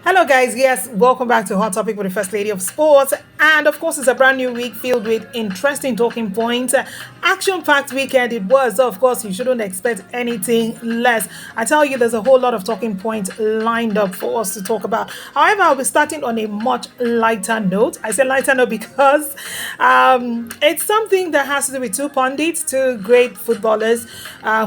Hello, guys. Yes, welcome back to Hot Topic with the First Lady of Sports. And of course, it's a brand new week filled with interesting talking points. Action packed weekend it was. So, of course, you shouldn't expect anything less. I tell you, there's a whole lot of talking points lined up for us to talk about. However, I'll be starting on a much lighter note. I say lighter note because it's something that has to do with two pundits, two great footballers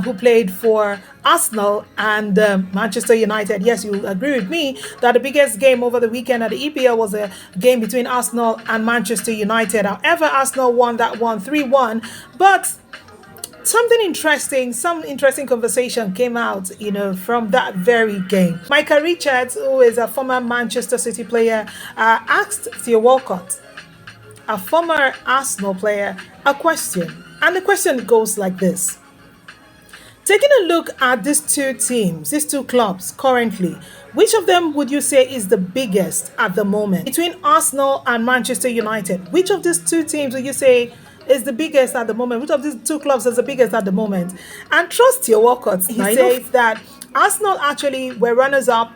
who played for Arsenal and Manchester United. Yes, you agree with me that the biggest game over the weekend at the EPL was a game between Arsenal and Manchester United. However, Arsenal won that one 3-1, but some interesting conversation came out, from that very game. Micah Richards, who is a former Manchester City player, asked Theo Walcott, a former Arsenal player, a question. And the question goes like this. Taking a look at these two teams, these two clubs currently, which of them would you say is the biggest at the moment? Between Arsenal and Manchester United, which of these two teams would you say is the biggest at the moment? Which of these two clubs is the biggest at the moment? And trust your Walcott, he says that Arsenal actually were runners-up,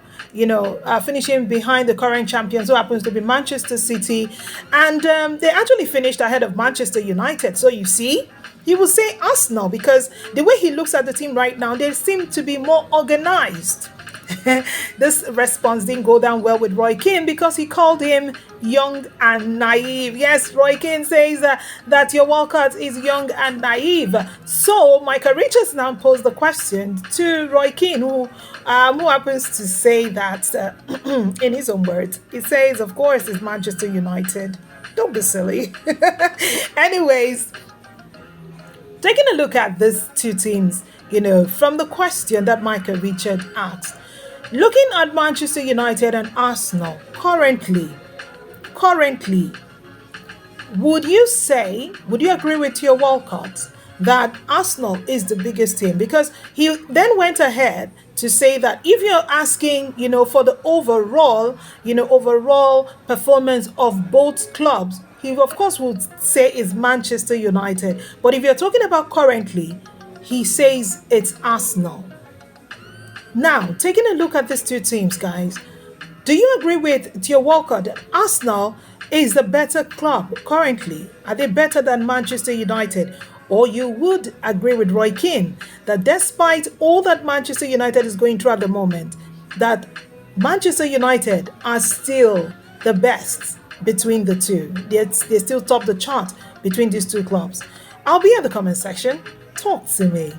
finishing behind the current champions, who happens to be Manchester City. And they actually finished ahead of Manchester United. So you see, he will say Arsenal because the way he looks at the team right now, they seem to be more organized. This response didn't go down well with Roy Keane because he called him young and naive. Yes, Roy Keane says that your Walcott is young and naive. So Micah Richards now posed the question to Roy Keane, who happens to say that in his own words, he says, of course, it's Manchester United. Don't be silly. Anyways, taking a look at these two teams, from the question that Micah Richards asked, looking at Manchester United and Arsenal currently, would you agree with Theo Walcott that Arsenal is the biggest team? Because he then went ahead to say that if you're asking, for the overall performance of both clubs, he of course would say it's Manchester United. But if you're talking about currently, he says it's Arsenal. Now, taking a look at these two teams, guys, do you agree with Theo Walcott that Arsenal is the better club currently? Are they better than Manchester United? Or you would agree with Roy Keane that despite all that Manchester United is going through at the moment, that Manchester United are still the best between the two? They still top the chart between these two clubs. I'll be in the comment section. Talk to me.